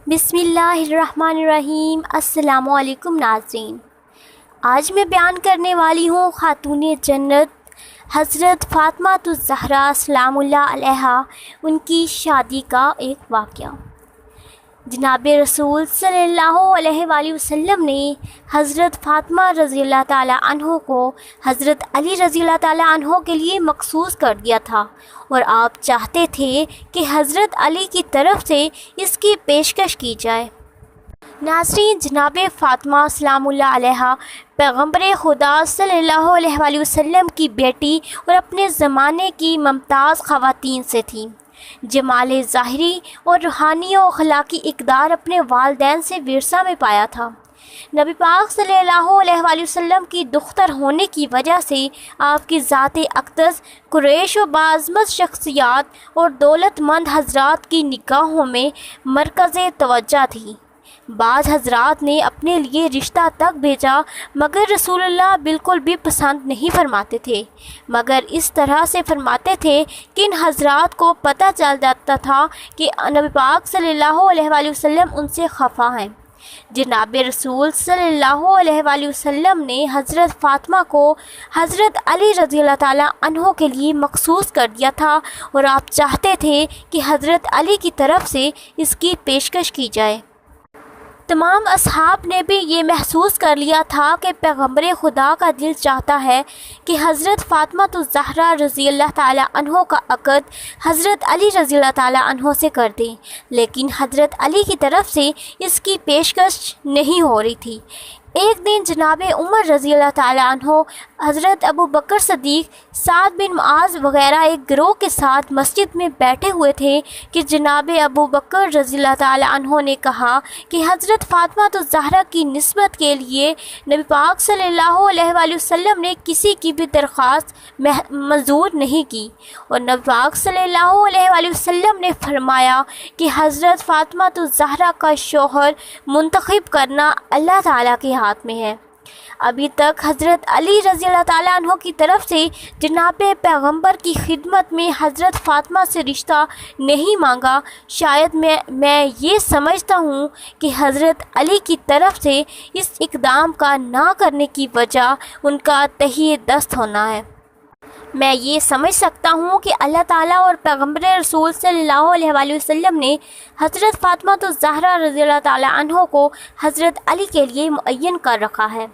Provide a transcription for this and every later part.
بسم اللہ الرحمن الرحیم۔ السلام علیکم ناظرین، آج میں بیان کرنے والی ہوں خاتون جنت حضرت فاطمہ الزہرا سلام اللہ علیہا، ان کی شادی کا ایک واقعہ۔ جناب رسول صلی اللہ علیہ وآلہ وسلم نے حضرت فاطمہ رضی اللہ تعالیٰ عنہ کو حضرت علی رضی اللہ تعالیٰ عنہ کے لیے مخصوص کر دیا تھا، اور آپ چاہتے تھے کہ حضرت علی کی طرف سے اس کی پیشکش کی جائے۔ ناظرین، جناب فاطمہ سلام اللہ علیہا پیغمبر خدا صلی اللہ علیہ وآلہ وسلم کی بیٹی اور اپنے زمانے کی ممتاز خواتین سے تھیں۔ جمال ظاہری اور روحانی و اخلاقی اقدار اپنے والدین سے ورثہ میں پایا تھا۔ نبی پاک صلی اللہ علیہ وآلہ وسلم کی دختر ہونے کی وجہ سے آپ کی ذات اقدس قریش و باعظمت شخصیات اور دولت مند حضرات کی نگاہوں میں مرکز توجہ تھی۔ بعض حضرات نے اپنے لیے رشتہ تک بھیجا، مگر رسول اللہ بالکل بھی پسند نہیں فرماتے تھے، مگر اس طرح سے فرماتے تھے کہ ان حضرات کو پتہ چل جاتا تھا کہ نبی پاک صلی اللہ علیہ وآلہ وسلم ان سے خفا ہیں۔ جناب رسول صلی اللہ علیہ وآلہ وسلم نے حضرت فاطمہ کو حضرت علی رضی اللہ تعالیٰ عنہ کے لیے مخصوص کر دیا تھا، اور آپ چاہتے تھے کہ حضرت علی کی طرف سے اس کی پیشکش کی جائے۔ تمام اصحاب نے بھی یہ محسوس کر لیا تھا کہ پیغمبر خدا کا دل چاہتا ہے کہ حضرت فاطمہ الزہرا رضی اللہ تعالیٰ عنہ کا عقد حضرت علی رضی اللہ تعالیٰ عنہ سے کر دیں، لیکن حضرت علی کی طرف سے اس کی پیشکش نہیں ہو رہی تھی۔ ایک دن جناب عمر رضی اللہ تعالیٰ عنہ، حضرت ابو بکر صدیق، سعد بن معاذ وغیرہ ایک گروہ کے ساتھ مسجد میں بیٹھے ہوئے تھے کہ جناب ابو بکر رضی اللہ تعالیٰ عنہ نے کہا کہ حضرت فاطمہ الزہرا کی نسبت کے لیے نبی پاک صلی اللہ علیہ وآلہ وسلم نے کسی کی بھی درخواست منظور نہیں کی، اور نبی پاک صلی اللہ علیہ وآلہ وسلم نے فرمایا کہ حضرت فاطمہ الزہرا کا شوہر منتخب کرنا اللہ تعالیٰ کے ہاتھ میں ہے۔ ابھی تک حضرت علی رضی اللہ تعالیٰ عنہ کی طرف سے جناب پیغمبر کی خدمت میں حضرت فاطمہ سے رشتہ نہیں مانگا۔ شاید میں یہ سمجھتا ہوں کہ حضرت علی کی طرف سے اس اقدام کا نہ کرنے کی وجہ ان کا تہیہ دست ہونا ہے۔ میں یہ سمجھ سکتا ہوں کہ اللہ تعالیٰ اور پیغمبر رسول صلی اللہ علیہ وآلہ وسلم نے حضرت فاطمہ الزہرا رضی اللہ تعالیٰ عنہ کو حضرت علی کے لیے معین کر رکھا ہے۔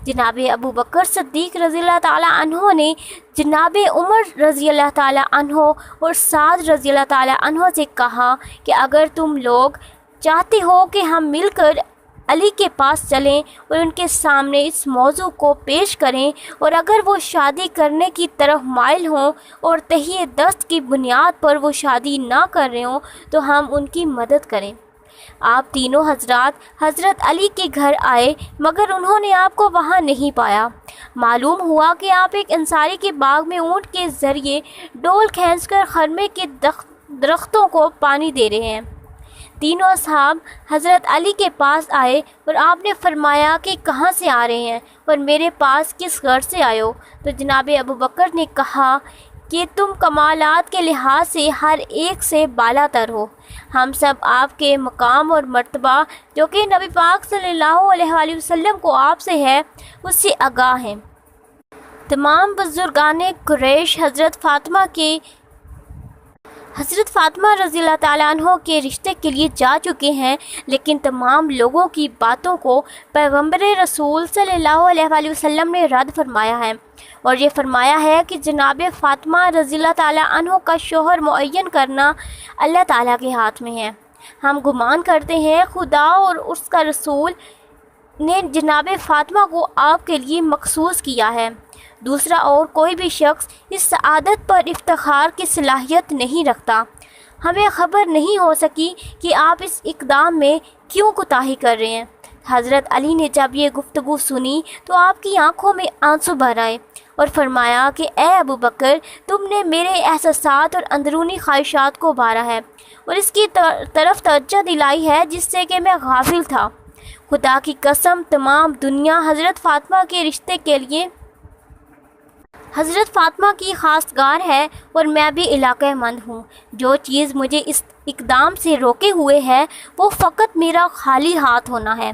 جناب ابو بکر صدیق رضی اللہ تعالیٰ عنہ نے جناب عمر رضی اللہ تعالیٰ عنہ اور سعد رضی اللہ تعالیٰ عنہ سے کہا کہ اگر تم لوگ چاہتے ہو کہ ہم مل کر علی کے پاس چلیں اور ان کے سامنے اس موضوع کو پیش کریں، اور اگر وہ شادی کرنے کی طرف مائل ہوں اور تہیہ دست کی بنیاد پر وہ شادی نہ کر رہے ہوں، تو ہم ان کی مدد کریں۔ آپ تینوں حضرات حضرت علی کے گھر آئے، مگر انہوں نے آپ کو وہاں نہیں پایا۔ معلوم ہوا کہ آپ ایک انصاری کے باغ میں اونٹ کے ذریعے ڈول کھینچ کر خرمے کے درختوں کو پانی دے رہے ہیں۔ تینوں اصحاب حضرت علی کے پاس آئے، اور آپ نے فرمایا کہ کہاں سے آ رہے ہیں اور میرے پاس کس غرض سے آئے ہو؟ تو جناب ابو بکر نے کہا کہ تم کمالات کے لحاظ سے ہر ایک سے بالا تر ہو۔ ہم سب آپ کے مقام اور مرتبہ جو کہ نبی پاک صلی اللہ علیہ وآلہ وسلم کو آپ سے ہے، اس سے آگاہ ہیں۔ تمام بزرگان قریش حضرت فاطمہ رضی اللہ تعالیٰ عنہ کے رشتے کے لیے جا چکے ہیں، لیکن تمام لوگوں کی باتوں کو پیغمبر رسول صلی اللہ علیہ وآلہ وسلم نے رد فرمایا ہے، اور یہ فرمایا ہے کہ جناب فاطمہ رضی اللہ تعالیٰ عنہ کا شوہر معین کرنا اللہ تعالیٰ کے ہاتھ میں ہے۔ ہم گمان کرتے ہیں خدا اور اس کا رسول نے جناب فاطمہ کو آپ کے لیے مخصوص کیا ہے۔ دوسرا اور کوئی بھی شخص اس سعادت پر افتخار کی صلاحیت نہیں رکھتا۔ ہمیں خبر نہیں ہو سکی کہ آپ اس اقدام میں کیوں کوتاہی کر رہے ہیں۔ حضرت علی نے جب یہ گفتگو سنی تو آپ کی آنکھوں میں آنسو بھر آئے، اور فرمایا کہ اے ابو بکر، تم نے میرے احساسات اور اندرونی خواہشات کو بھارا ہے، اور اس کی طرف توجہ دلائی ہے جس سے کہ میں غافل تھا۔ خدا کی قسم، تمام دنیا حضرت فاطمہ کے رشتے کے لیے حضرت فاطمہ کی خواستگار ہے، اور میں بھی علاقہ مند ہوں۔ جو چیز مجھے اس اقدام سے روکے ہوئے ہے وہ فقط میرا خالی ہاتھ ہونا ہے۔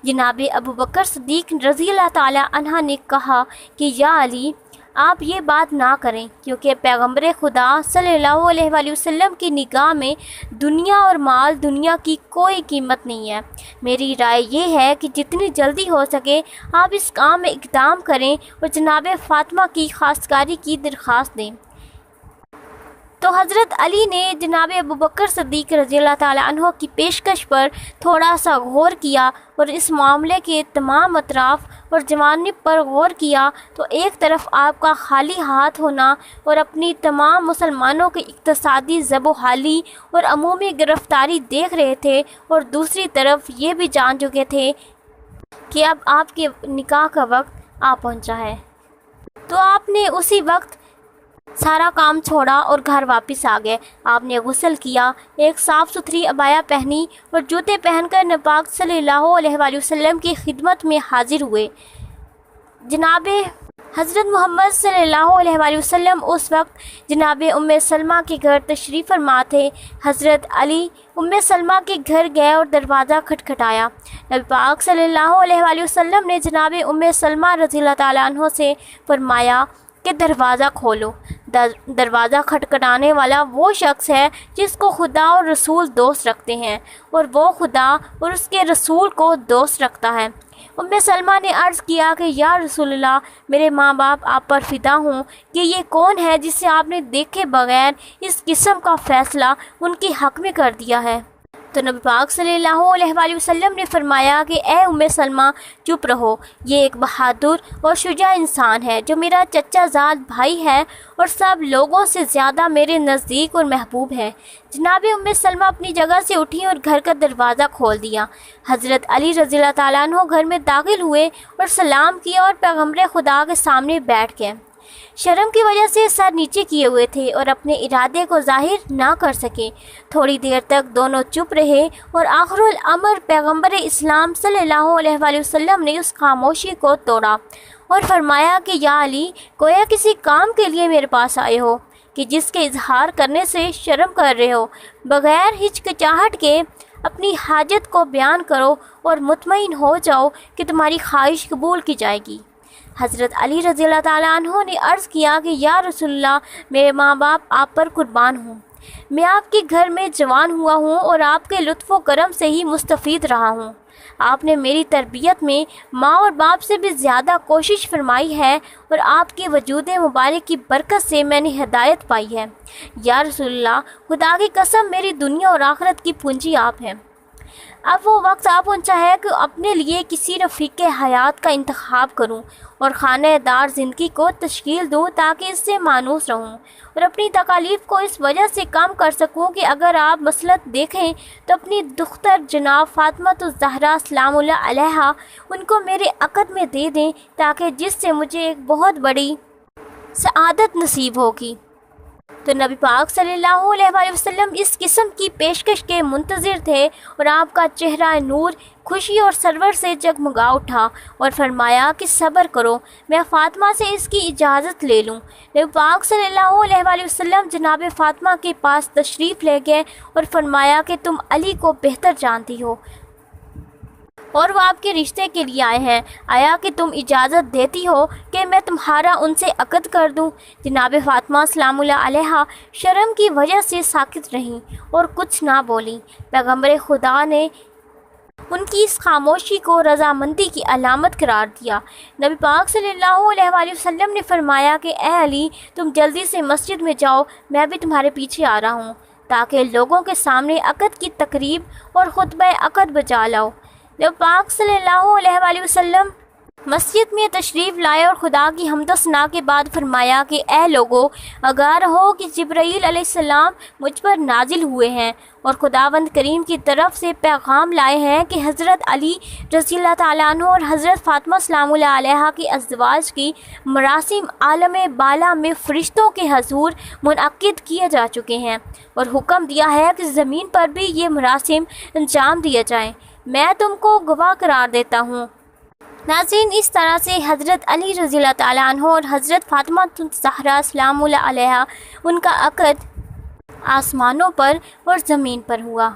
جناب ابو بکر صدیق رضی اللہ تعالی عنہ نے کہا کہ یا علی، آپ یہ بات نہ کریں، کیونکہ پیغمبر خدا صلی اللہ علیہ وآلہ وسلم کی نگاہ میں دنیا اور مال دنیا کی کوئی قیمت نہیں ہے۔ میری رائے یہ ہے کہ جتنی جلدی ہو سکے آپ اس کام میں اقدام کریں اور جناب فاطمہ کی خواستگاری کی درخواست دیں۔ تو حضرت علی نے جناب ابو بکر صدیق رضی اللہ تعالیٰ عنہ کی پیشکش پر تھوڑا سا غور کیا اور اس معاملے کے تمام اطراف اور جوانب پر غور کیا تو ایک طرف آپ کا خالی ہاتھ ہونا اور اپنی تمام مسلمانوں کی اقتصادی زب و حالی اور عمومی گرفتاری دیکھ رہے تھے، اور دوسری طرف یہ بھی جان چکے تھے کہ اب آپ کے نکاح کا وقت آ پہنچا ہے۔ تو آپ نے اسی وقت سارا کام چھوڑا اور گھر واپس آ گئے۔ آپ نے غسل کیا، ایک صاف ستھری عبایا پہنی اور جوتے پہن کر نبی پاک صلی اللہ علیہ وآلہ وسلم کی خدمت میں حاضر ہوئے۔ جناب حضرت محمد صلی اللہ علیہ وآلہ وسلم اس وقت جناب ام سلمہ کے گھر تشریف فرما تھے۔ حضرت علی ام سلمہ کے گھر گئے اور دروازہ کھٹکھٹایا۔ نبی پاک صلی اللہ علیہ وآلہ وسلم نے جناب ام سلمہ رضی اللہ تعالیٰ عنہ سے فرمایا کہ دروازہ کھولو۔ دروازہ کھٹکھٹانے والا وہ شخص ہے جس کو خدا اور رسول دوست رکھتے ہیں، اور وہ خدا اور اس کے رسول کو دوست رکھتا ہے۔ ام سلمہ نے عرض کیا کہ یا رسول اللہ، میرے ماں باپ آپ پر فدا ہوں کہ یہ کون ہے جسے آپ نے دیکھے بغیر اس قسم کا فیصلہ ان کے حق میں کر دیا ہے؟ تو نبی پاک صلی اللہ علیہ وآلہ وسلم نے فرمایا کہ اے ام سلمہ، چپ رہو، یہ ایک بہادر اور شجاع انسان ہے جو میرا چچا زاد بھائی ہے اور سب لوگوں سے زیادہ میرے نزدیک اور محبوب ہے۔ جناب ام سلمہ اپنی جگہ سے اٹھی اور گھر کا دروازہ کھول دیا۔ حضرت علی رضی اللہ تعالیٰ عنہ گھر میں داخل ہوئے اور سلام کیا اور پیغمبر خدا کے سامنے بیٹھ گئے۔ شرم کی وجہ سے سر نیچے کیے ہوئے تھے اور اپنے ارادے کو ظاہر نہ کر سکے۔ تھوڑی دیر تک دونوں چپ رہے اور آخر الامر پیغمبر اسلام صلی اللہ علیہ وآلہ وسلم نے اس خاموشی کو توڑا اور فرمایا کہ یا علی، گویا کسی کام کے لیے میرے پاس آئے ہو کہ جس کے اظہار کرنے سے شرم کر رہے ہو، بغیر ہچکچاہٹ کے اپنی حاجت کو بیان کرو اور مطمئن ہو جاؤ کہ تمہاری خواہش قبول کی جائے گی۔ حضرت علی رضی اللہ تعالیٰ عنہ نے عرض کیا کہ یا رسول اللہ، میرے ماں باپ آپ پر قربان ہوں، میں آپ کے گھر میں جوان ہوا ہوں اور آپ کے لطف و کرم سے ہی مستفید رہا ہوں۔ آپ نے میری تربیت میں ماں اور باپ سے بھی زیادہ کوشش فرمائی ہے اور آپ کے وجود مبارک کی برکت سے میں نے ہدایت پائی ہے۔ یا رسول اللہ، خدا کی قسم میری دنیا اور آخرت کی پونجی آپ ہیں۔ اب وہ وقت آ پہنچا ہے کہ اپنے لیے کسی رفیق حیات کا انتخاب کروں اور خانہ دار زندگی کو تشکیل دوں تاکہ اس سے مانوس رہوں اور اپنی تکالیف کو اس وجہ سے کم کر سکوں کہ اگر آپ مصلحت دیکھیں تو اپنی دختر جناب فاطمہ الزہرا سلام اللہ علیہا ان کو میرے عقد میں دے دیں، تاکہ جس سے مجھے ایک بہت بڑی سعادت نصیب ہوگی۔ تو نبی پاک صلی اللہ علیہ وآلہ وسلم اس قسم کی پیشکش کے منتظر تھے اور آپ کا چہرہ نور خوشی اور سرور سے جگمگا اٹھا اور فرمایا کہ صبر کرو، میں فاطمہ سے اس کی اجازت لے لوں۔ نبی پاک صلی اللہ علیہ وآلہ وسلم جناب فاطمہ کے پاس تشریف لے گئے اور فرمایا کہ تم علی کو بہتر جانتی ہو اور وہ آپ کے رشتے کے لیے آئے ہیں، آیا کہ تم اجازت دیتی ہو کہ میں تمہارا ان سے عقد کر دوں؟ جناب فاطمہ سلام اللہ علیہا شرم کی وجہ سے ساکت رہیں اور کچھ نہ بولیں۔ پیغمبر خدا نے ان کی اس خاموشی کو رضامندی کی علامت قرار دیا۔ نبی پاک صلی اللہ علیہ وآلہ وسلم نے فرمایا کہ اے علی، تم جلدی سے مسجد میں جاؤ، میں بھی تمہارے پیچھے آ رہا ہوں، تاکہ لوگوں کے سامنے عقد کی تقریب اور خطبہ عقد بجا لاؤ۔ نبی پاک صلی اللہ علیہ وآلہ وسلم مسجد میں تشریف لائے اور خدا کی حمد و ثنا کے بعد فرمایا کہ اے لوگو، آگاہ رہو کہ جبرائیل علیہ السلام مجھ پر نازل ہوئے ہیں اور خداوند کریم کی طرف سے پیغام لائے ہیں کہ حضرت علی رضی اللہ تعالیٰ عنہ اور حضرت فاطمہ سلام اللہ علیہا کی ازدواج کی مراسم عالم بالا میں فرشتوں کے حضور منعقد کیے جا چکے ہیں اور حکم دیا ہے کہ زمین پر بھی یہ مراسم انجام دیے جائیں۔ میں تم کو گواہ قرار دیتا ہوں۔ ناظرین، اس طرح سے حضرت علی رضی اللہ تعالیٰ عنہ اور حضرت فاطمہ الزہرا سلام اللہ علیہا ان کا عقد آسمانوں پر اور زمین پر ہوا۔